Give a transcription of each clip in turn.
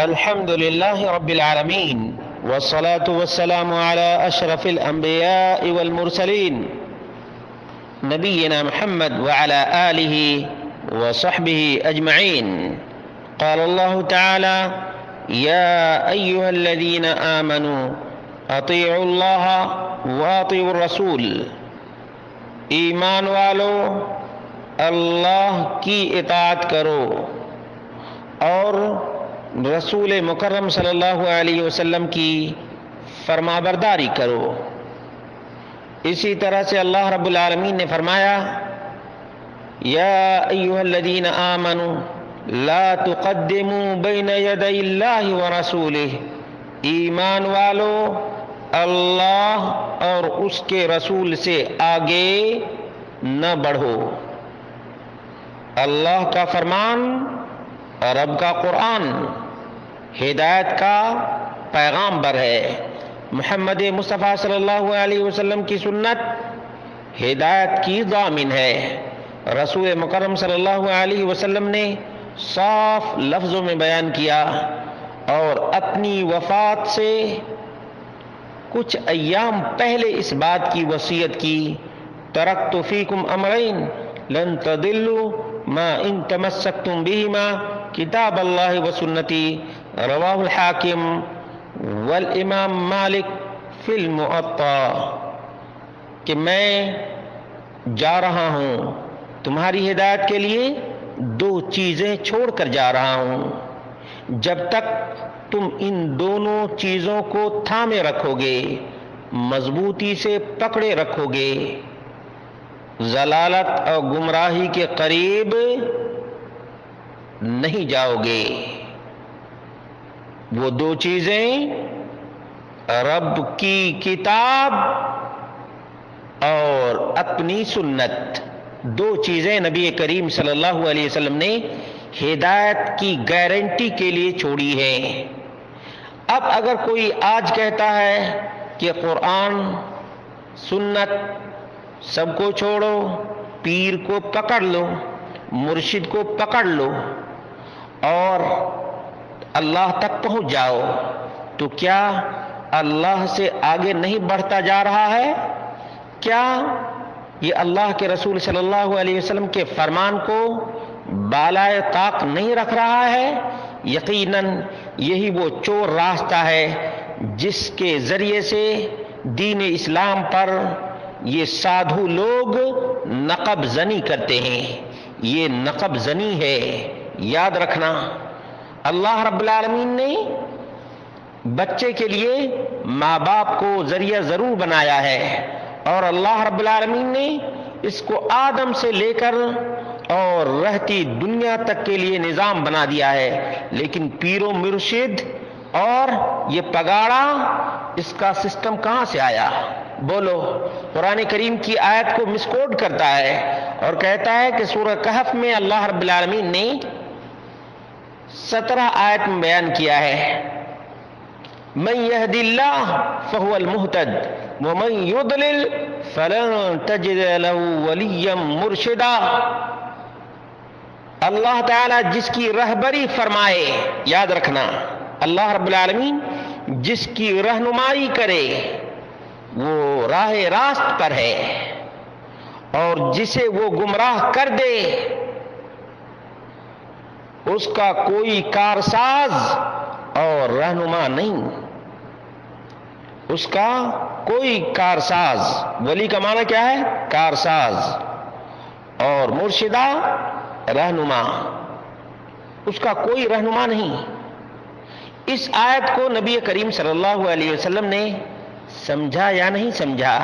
الحمد لله رب العالمين، والصلاة والسلام على أشرف الأنبياء والمرسلين نبينا محمد وعلى آله وصحبه أجمعين. قال الله تعالى: يا أيها الذين آمنوا أطيعوا الله وأطيعوا الرسول. ایمان والو، اللہ کی اطاعت کرو اور رسول مکرم صلی اللہ علیہ وسلم کی فرما برداری کرو. اسی طرح سے اللہ رب العالمین نے فرمایا: یا ایھا الذین آمنوا لا تقدموا بین یدی اللہ ورسولہ. ایمان والو، اللہ اور اس کے رسول سے آگے نہ بڑھو. اللہ کا فرمان، رب کا قرآن ہدایت کا پیغام بر ہے. محمد مصطفیٰ صلی اللہ علیہ وسلم کی سنت ہدایت کی ضامن ہے. رسول مکرم صلی اللہ علیہ وسلم نے صاف لفظوں میں بیان کیا اور اپنی وفات سے کچھ ایام پہلے اس بات کی وصیت کی: ترکت فیکم امرین لن تضلوا ما ان تمسکتم بہما کتاب اللہ و سنتی. رواہ الحاکم والامام مالک فی الموطا. کہ میں جا رہا ہوں تمہاری ہدایت کے لیے، دو چیزیں چھوڑ کر جا رہا ہوں. جب تک تم ان دونوں چیزوں کو تھامے رکھو گے، مضبوطی سے پکڑے رکھو گے، ضلالت اور گمراہی کے قریب نہیں جاؤ گے. وہ دو چیزیں رب کی کتاب اور اپنی سنت. دو چیزیں نبی کریم صلی اللہ علیہ وسلم نے ہدایت کی گارنٹی کے لیے چھوڑی ہیں. اب اگر کوئی آج کہتا ہے کہ قرآن سنت سب کو چھوڑو، پیر کو پکڑ لو، مرشد کو پکڑ لو اور اللہ تک پہنچ جاؤ، تو کیا اللہ سے آگے نہیں بڑھتا جا رہا ہے؟ کیا یہ اللہ کے رسول صلی اللہ علیہ وسلم کے فرمان کو بالائے طاق نہیں رکھ رہا ہے؟ یقیناً یہی وہ چور راستہ ہے جس کے ذریعے سے دین اسلام پر یہ سادھو لوگ نقب زنی کرتے ہیں. یہ نقب زنی ہے، یاد رکھنا. اللہ رب العالمین نے بچے کے لیے ماں باپ کو ذریعہ ضرور بنایا ہے، اور اللہ رب العالمین نے اس کو آدم سے لے کر اور رہتی دنیا تک کے لیے نظام بنا دیا ہے. لیکن پیر و مرشد اور یہ پگاڑا، اس کا سسٹم کہاں سے آیا؟ بولو. قرآن کریم کی آیت کو مسکوٹ کرتا ہے اور کہتا ہے کہ سورہ کہف میں اللہ رب العالمین نے 17 آیت میں بیان کیا ہے: من یہد اللہ فہو المہتد ومن یضلل فلن تجد له ولیا مرشدا. اللہ تعالیٰ جس کی رہبری فرمائے، یاد رکھنا، اللہ رب العالمین جس کی رہنمائی کرے وہ راہ راست پر ہے، اور جسے وہ گمراہ کر دے اس کا کوئی کارساز اور رہنما نہیں. اس کا کوئی کارساز، ولی کا معنی کیا ہے؟ کارساز، اور مرشدہ رہنما، اس کا کوئی رہنما نہیں. اس آیت کو نبی کریم صلی اللہ علیہ وسلم نے سمجھا یا نہیں سمجھا؟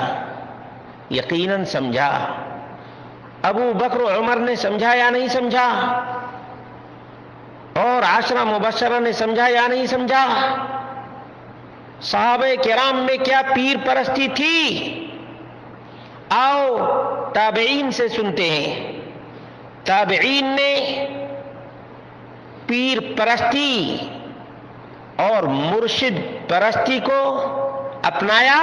یقیناً سمجھا. ابو بکر و عمر نے سمجھا یا نہیں سمجھا؟ اور عشرہ مبشرہ نے سمجھا یا نہیں سمجھا؟ صحابہ کرام میں کیا پیر پرستی تھی؟ آؤ تابعین سے سنتے ہیں. تابعین نے پیر پرستی اور مرشد پرستی کو اپنایا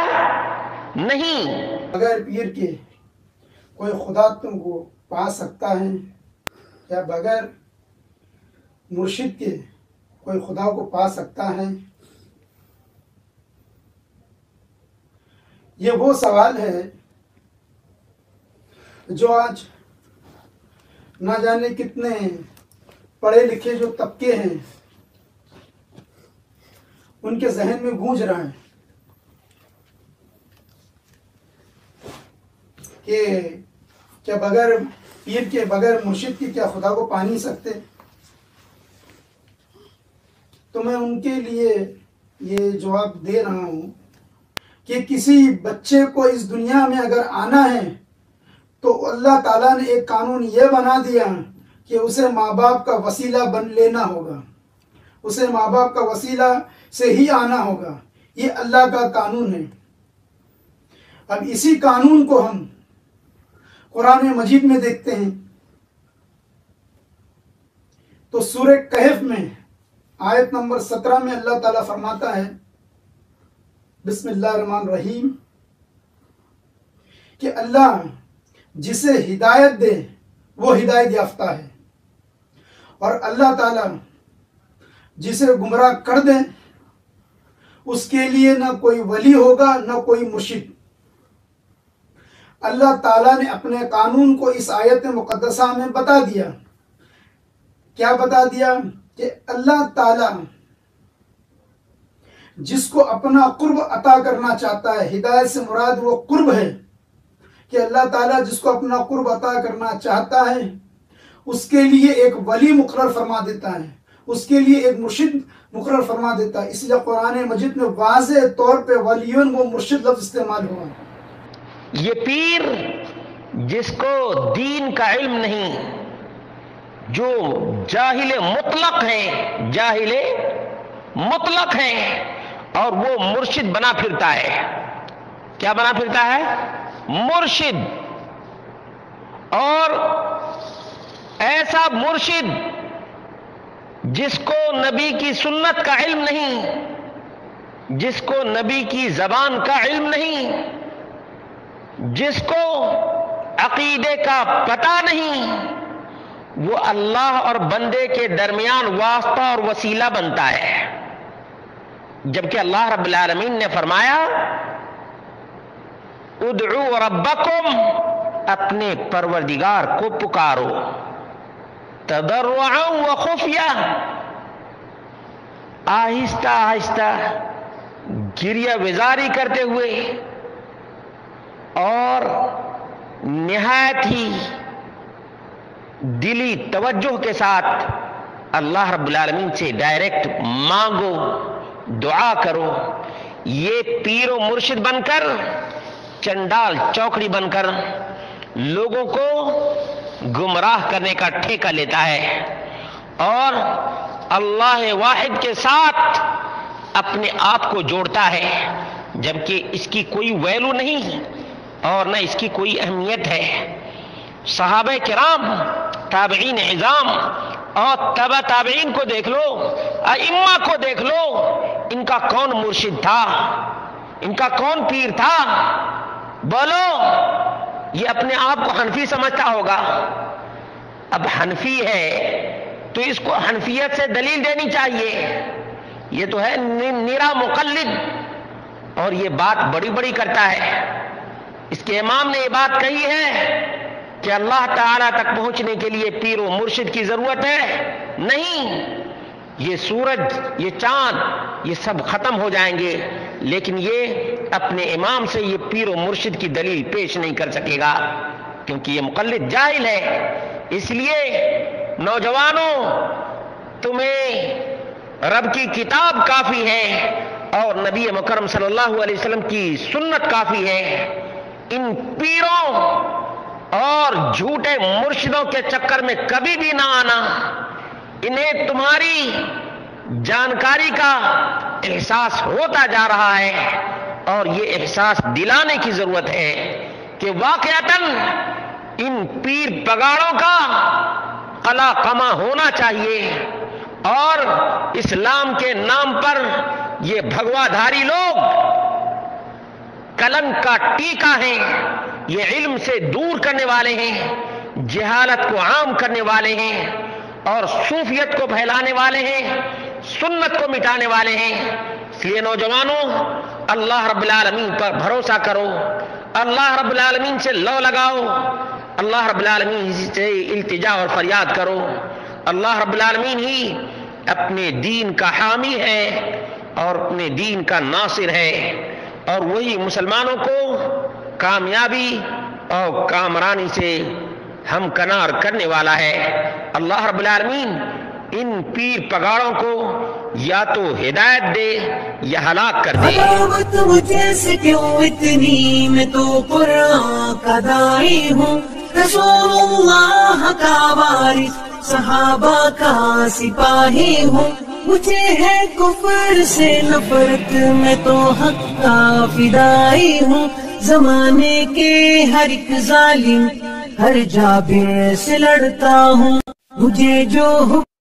نہیں. بغیر پیر کے کوئی خدا تم کو پا سکتا ہے، یا بغیر مرشد کے کوئی خدا کو پا سکتا ہے؟ یہ وہ سوال ہے جو آج نہ جانے کتنے پڑھے لکھے جو طبقے ہیں ان کے ذہن میں گونج رہا ہے کہ کیا بغیر پیر کے، بغیر مرشد کے کیا خدا کو پا نہیں سکتے؟ تو میں ان کے لیے یہ جواب دے رہا ہوں کہ کسی بچے کو اس دنیا میں اگر آنا ہے تو اللہ تعالیٰ نے ایک قانون یہ بنا دیا کہ اسے ماں باپ کا وسیلہ بن لینا ہوگا، اسے ماں باپ کا وسیلہ سے ہی آنا ہوگا. یہ اللہ کا قانون ہے. اب اسی قانون کو ہم قرآن مجید میں دیکھتے ہیں تو سورہ کہف میں آیت نمبر 17 میں اللہ تعالیٰ فرماتا ہے، بسم اللہ الرحمن الرحیم، کہ اللہ جسے ہدایت دے وہ ہدایت یافتہ ہے، اور اللہ تعالیٰ جسے گمراہ کر دے اس کے لیے نہ کوئی ولی ہوگا نہ کوئی مرشد. اللہ تعالیٰ نے اپنے قانون کو اس آیت مقدسہ میں بتا دیا. کیا بتا دیا؟ کہ اللہ تعالیٰ جس کو اپنا قرب عطا کرنا چاہتا ہے، ہدایت سے مراد وہ قرب ہے، کہ اللہ تعالیٰ جس کو اپنا قرب عطا کرنا چاہتا ہے اس کے لیے ایک ولی مقرر فرما دیتا ہے، اس کے لیے ایک مرشد مقرر فرما دیتا ہے. اس لیے قرآن مجید میں واضح طور پہ ولیون و مرشد لفظ استعمال ہوا. یہ پیر جس کو دین کا علم نہیں، جو جاہل مطلق ہیں، جاہل مطلق ہیں، اور وہ مرشد بنا پھرتا ہے. کیا بنا پھرتا ہے؟ مرشد. اور ایسا مرشد جس کو نبی کی سنت کا علم نہیں، جس کو نبی کی زبان کا علم نہیں، جس کو عقیدے کا پتہ نہیں، وہ اللہ اور بندے کے درمیان واسطہ اور وسیلہ بنتا ہے. جبکہ اللہ رب العالمین نے فرمایا، ادعوا ربکم، اپنے پروردگار کو پکارو، تضرعا و خفیہ، آہستہ آہستہ گریہ وزاری کرتے ہوئے اور نہایت ہی دلی توجہ کے ساتھ اللہ رب العالمین سے ڈائریکٹ مانگو، دعا کرو. یہ پیر و مرشد بن کر، چنڈال چوکڑی بن کر لوگوں کو گمراہ کرنے کا ٹھیکہ لیتا ہے اور اللہ واحد کے ساتھ اپنے آپ کو جوڑتا ہے، جبکہ اس کی کوئی ویلو نہیں اور نہ اس کی کوئی اہمیت ہے. صحابہ کرام، تابعین عظام اور تبع تابعین کو دیکھ لو، ائمہ کو دیکھ لو، ان کا کون مرشد تھا، ان کا کون پیر تھا؟ بولو. یہ اپنے آپ کو حنفی سمجھتا ہوگا. اب حنفی ہے تو اس کو حنفیت سے دلیل دینی چاہیے. یہ تو ہے نرا مقلد اور یہ بات بڑی بڑی کرتا ہے. اس کے امام نے یہ بات کہی ہے کہ اللہ تعالیٰ تک پہنچنے کے لیے پیر و مرشد کی ضرورت ہے؟ نہیں. یہ سورج، یہ چاند، یہ سب ختم ہو جائیں گے لیکن یہ اپنے امام سے یہ پیر و مرشد کی دلیل پیش نہیں کر سکے گا، کیونکہ یہ مقلد جاہل ہے. اس لیے نوجوانوں، تمہیں رب کی کتاب کافی ہے اور نبی مکرم صلی اللہ علیہ وسلم کی سنت کافی ہے. ان پیروں اور جھوٹے مرشدوں کے چکر میں کبھی بھی نہ آنا. انہیں تمہاری جانکاری کا احساس ہوتا جا رہا ہے اور یہ احساس دلانے کی ضرورت ہے کہ واقعتاً ان پیر پگاڑوں کا قلع قمع ہونا چاہیے اور اسلام کے نام پر یہ بھگوا دھاری لوگ کلنک کا ٹیکا ہیں. یہ علم سے دور کرنے والے ہیں، جہالت کو عام کرنے والے ہیں اور صوفیت کو پھیلانے والے ہیں. سنت کو مٹانے والے ہیں. اس لیے نوجوانوں، اللہ رب العالمین پر بھروسہ کرو، اللہ رب العالمین سے لو لگاؤ، اللہ رب العالمین سے التجا اور فریاد کرو. اللہ رب العالمین ہی اپنے دین کا حامی ہے اور اپنے دین کا ناصر ہے، اور وہی مسلمانوں کو کامیابی اور کامرانی سے ہمکنار کرنے والا ہے. اللہ رب العالمین ان پیر پگاڑوں کو یا تو ہدایت دے یا ہلاک کر دے. عداوت مجھے سے کیوں اتنی، میں تو قرآن کا داعی ہوں، رسول اللہ کا وارث، صحابہ کا سپاہی ہوں. مجھے ہے کفر سے نفرت، میں تو حق کا فدائی ہوں. زمانے کے ہر ایک ظالم، ہر جابر سے لڑتا ہوں. مجھے جو